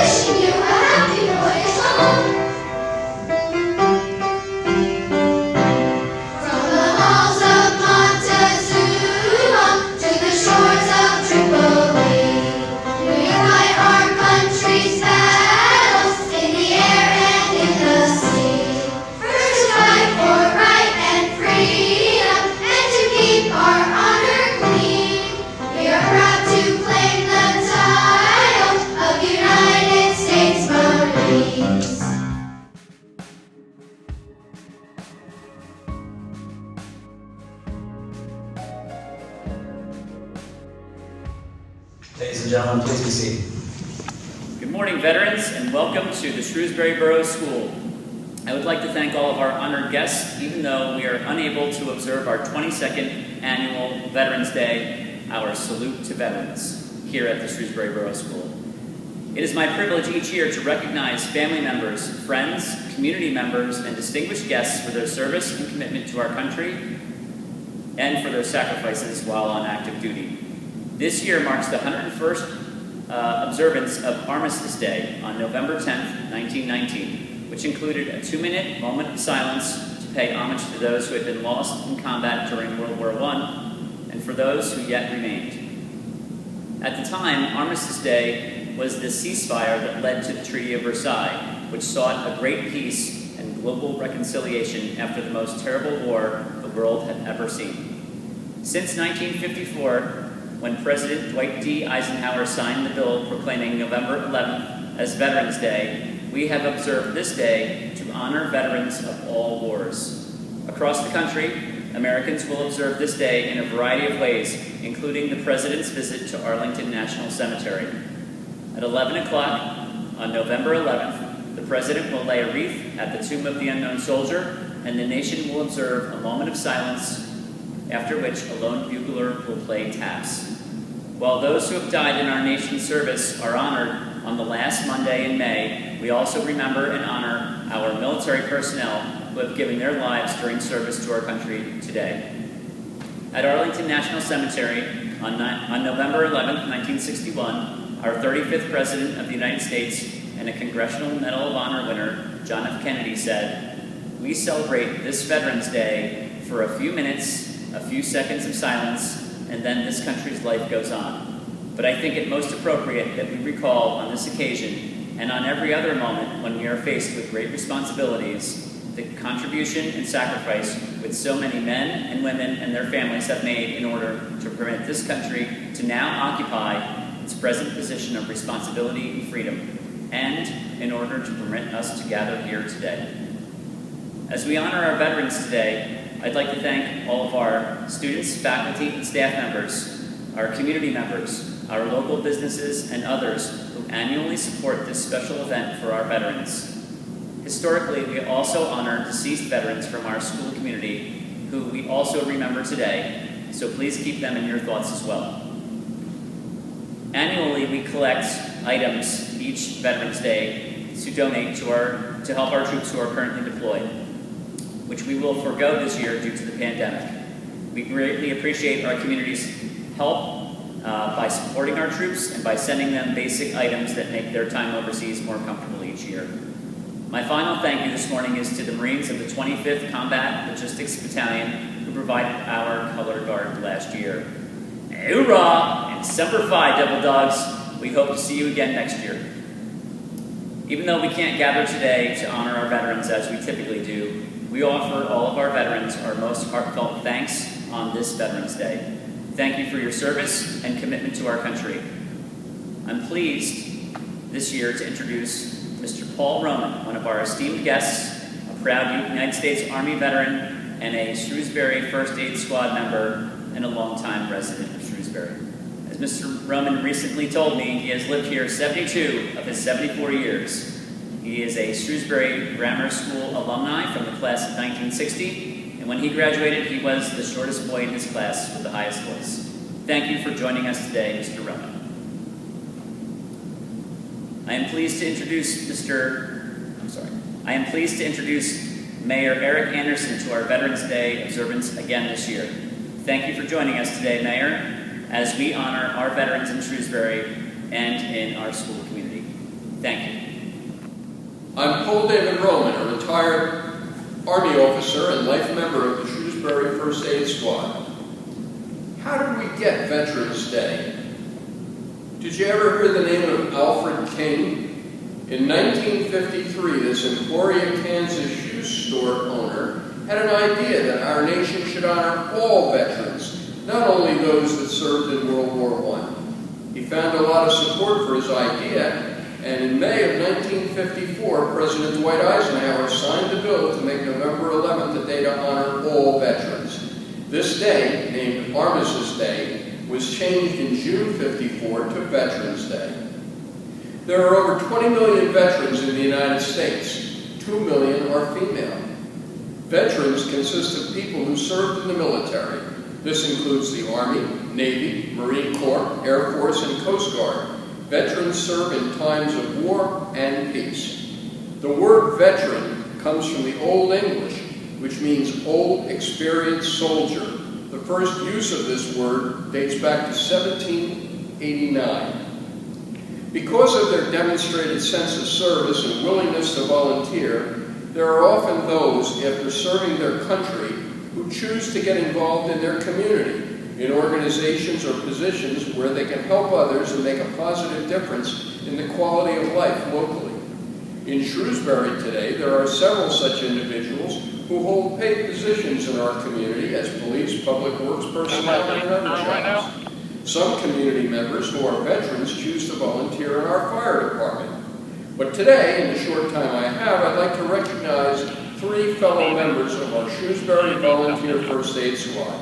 Wishing you a happy voyage home. From the halls of Montezuma to the shores of Tripoli, we fight our country's battles in the air and in the sea. First to fight for right and freedom, and to keep our honor clean. We are proud to claim the title of United States Marines. Ladies and gentlemen, please be seated. Good morning, veterans, and welcome to the Shrewsbury Borough School. I would like to thank all of our honored guests, even though we are unable to observe our 22nd annual Veterans Day, our salute to veterans, here at the Shrewsbury Borough School. It is my privilege each year to recognize family members, friends, community members, and distinguished guests for their service and commitment to our country and for their sacrifices while on active duty. This year marks the 101st observance of Armistice Day on November 10th, 1919, which included a 2-minute moment of silence to pay homage to those who had been lost in combat during World War I and for those who yet remained. At the time, Armistice Day was the ceasefire that led to the Treaty of Versailles, which sought a great peace and global reconciliation after the most terrible war the world had ever seen. Since 1954, when President Dwight D. Eisenhower signed the bill proclaiming November 11th as Veterans Day, we have observed this day to honor veterans of all wars. Across the country, Americans will observe this day in a variety of ways, including the President's visit to Arlington National Cemetery. At 11 o'clock on November 11th, the President will lay a wreath at the Tomb of the Unknown Soldier, and the nation will observe a moment of silence, after which a lone bugler will play taps. While those who have died in our nation's service are honored on the last Monday in May, we also remember and honor our military personnel who have given their lives during service to our country today. At Arlington National Cemetery on November 11th, 1961, our 35th President of the United States and a Congressional Medal of Honor winner, John F. Kennedy, said, "We celebrate this Veterans Day for a few minutes, a few seconds of silence, and then this country's life goes on. But I think it most appropriate that we recall on this occasion, and on every other moment when we are faced with great responsibilities, the contribution and sacrifice which so many men and women and their families have made in order to permit this country to now occupy its present position of responsibility and freedom, and in order to permit us to gather here today." As we honor our veterans today, I'd like to thank all of our students, faculty, and staff members, our community members, our local businesses, and others who annually support this special event for our veterans. Historically, we also honor deceased veterans from our school community, who we also remember today, so please keep them in your thoughts as well. Annually, we collect items each Veterans Day to donate to help our troops who are currently deployed, which we will forego this year due to the pandemic. We greatly appreciate our community's help by supporting our troops and by sending them basic items that make their time overseas more comfortable each year. My final thank you this morning is to the Marines of the 25th Combat Logistics Battalion who provided our color guard last year. Hoorah! And Semper Fi, Devil Dogs. We hope to see you again next year. Even though we can't gather today to honor our veterans as we typically do, we offer all of our veterans our most heartfelt thanks on this Veterans Day. Thank you for your service and commitment to our country. I'm pleased this year to introduce Mr. Paul Roman, one of our esteemed guests, a proud United States Army veteran, and a Shrewsbury First Aid Squad member, and a longtime resident of Shrewsbury. As Mr. Roman recently told me, he has lived here 72 of his 74 years. He is a Shrewsbury Grammar School alumni from the class of 1960, and when he graduated, he was the shortest boy in his class with the highest voice. Thank you for joining us today, Mr. Roman. I am pleased to introduce Mayor Eric Anderson to our Veterans Day observance again this year. Thank you for joining us today, Mayor, as we honor our veterans in Shrewsbury and in our school community. Thank you. I'm Paul David Roman, a retired Army officer and life member of the Shrewsbury First Aid Squad. How did we get Veterans Day? Did you ever hear the name of Alfred King? In 1953, this Emporia, Kansas shoe store owner had an idea that our nation should honor all veterans, not only those that served in World War I. He found a lot of support for his idea, and in May of 1954, President Dwight Eisenhower signed a bill to make November 11th a day to honor all veterans. This day, named Armistice Day, was changed in June 54 to Veterans Day. There are over 20 million veterans in the United States. 2 million are female. Veterans consist of people who served in the military. This includes the Army, Navy, Marine Corps, Air Force, and Coast Guard. Veterans serve in times of war and peace. The word veteran comes from the Old English, which means old, experienced soldier. The first use of this word dates back to 1789. Because of their demonstrated sense of service and willingness to volunteer, there are often those, after serving their country, who choose to get involved in their community, in organizations or positions where they can help others and make a positive difference in the quality of life locally. In Shrewsbury today, there are several such individuals who hold paid positions in our community as police, public works personnel, and other jobs. Some community members who are veterans choose to volunteer in our fire department. But today, in the short time I have, I'd like to recognize 3 fellow members of our Shrewsbury Volunteer First Aid Squad.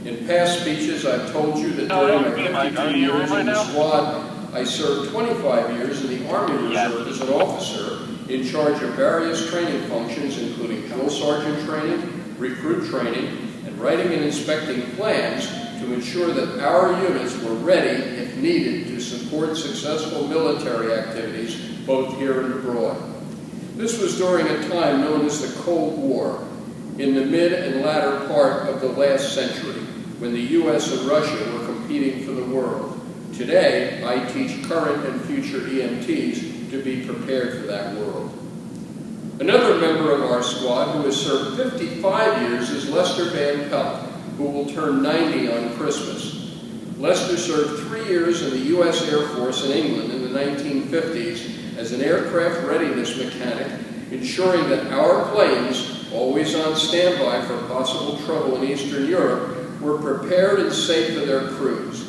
In past speeches, I've told you that during my 52 years in the squad, I served 25 years in the Army Reserve as an officer in charge of various training functions, including drill sergeant training, recruit training, and writing and inspecting plans to ensure that our units were ready, if needed, to support successful military activities, both here and abroad. This was during a time known as the Cold War, in the mid and latter part of the last century, when the U.S. and Russia were competing for the world. Today, I teach current and future EMTs to be prepared for that world. Another member of our squad who has served 55 years is Lester Van Pelt, who will turn 90 on Christmas. Lester served 3 years in the U.S. Air Force in England in the 1950s as an aircraft readiness mechanic, ensuring that our planes, always on standby for possible trouble in Eastern Europe, were prepared and safe for their crews.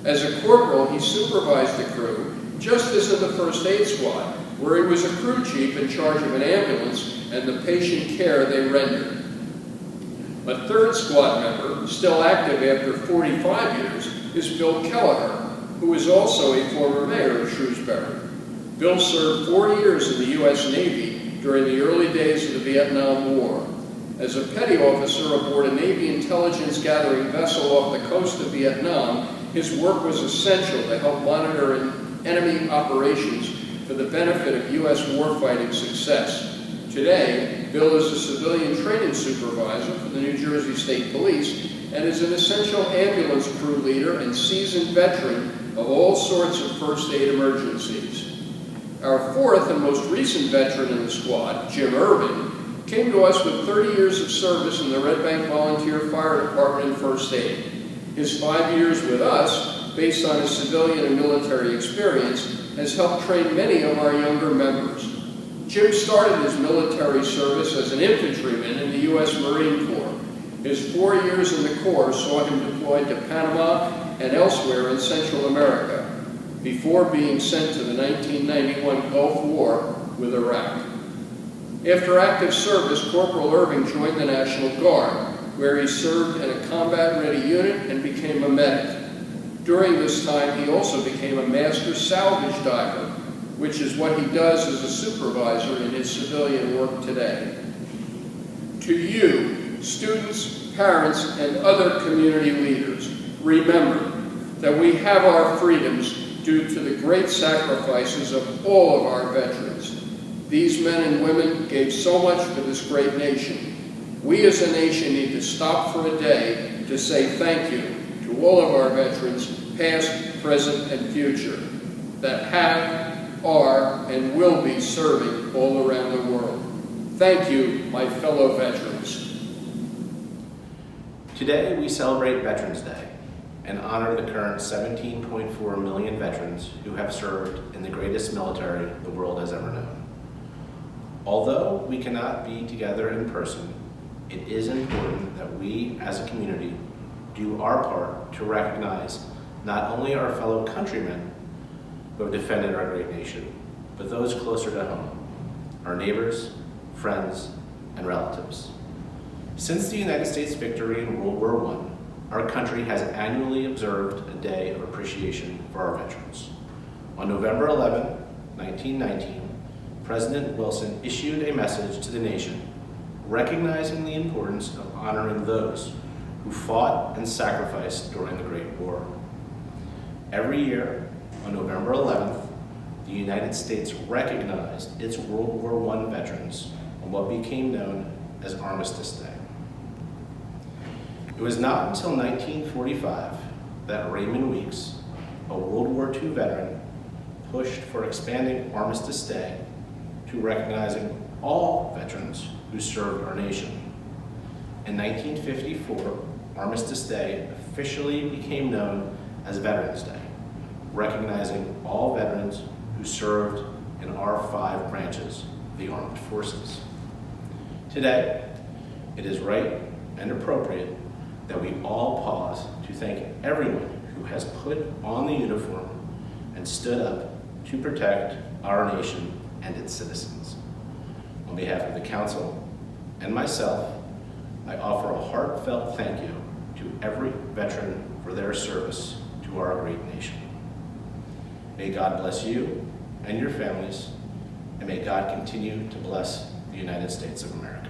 As a corporal, he supervised the crew, just as in the First Aid Squad, where he was a crew chief in charge of an ambulance and the patient care they rendered. A third squad member, still active after 45 years, is Bill Kelleher, who is also a former mayor of Shrewsbury. Bill served 4 years in the U.S. Navy during the early days of the Vietnam War. As a petty officer aboard a Navy intelligence gathering vessel off the coast of Vietnam, his work was essential to help monitor enemy operations for the benefit of U.S. warfighting success. Today, Bill is a civilian training supervisor for the New Jersey State Police and is an essential ambulance crew leader and seasoned veteran of all sorts of first aid emergencies. Our fourth and most recent veteran in the squad, Jim Irvin, came to us with 30 years of service in the Red Bank Volunteer Fire Department in First Aid. His 5 years with us, based on his civilian and military experience, has helped train many of our younger members. Jim started his military service as an infantryman in the U.S. Marine Corps. His 4 years in the Corps saw him deployed to Panama and elsewhere in Central America, before being sent to the 1991 Gulf War with Iraq. After active service, Corporal Irving joined the National Guard, where he served in a combat-ready unit and became a medic. During this time, he also became a master salvage diver, which is what he does as a supervisor in his civilian work today. To you, students, parents, and other community leaders, remember that we have our freedoms due to the great sacrifices of all of our veterans. These men and women gave so much for this great nation. We as a nation need to stop for a day to say thank you to all of our veterans, past, present, and future, that have, are, and will be serving all around the world. Thank you, my fellow veterans. Today we celebrate Veterans Day and honor the current 17.4 million veterans who have served in the greatest military the world has ever known. Although we cannot be together in person, it is important that we as a community do our part to recognize not only our fellow countrymen who have defended our great nation, but those closer to home, our neighbors, friends, and relatives. Since the United States victory in World War I, our country has annually observed a day of appreciation for our veterans. On November 11, 1919, President Wilson issued a message to the nation recognizing the importance of honoring those who fought and sacrificed during the Great War. Every year, on November 11th, the United States recognized its World War I veterans on what became known as Armistice Day. It was not until 1945 that Raymond Weeks, a World War II veteran, pushed for expanding Armistice Day to recognizing all veterans who served our nation. In 1954, Armistice Day officially became known as Veterans Day, recognizing all veterans who served in our 5 branches of the armed forces. Today, it is right and appropriate that we all pause to thank everyone who has put on the uniform and stood up to protect our nation and its citizens. On behalf of the Council and myself, I offer a heartfelt thank you to every veteran for their service to our great nation. May God bless you and your families, and may God continue to bless the United States of America.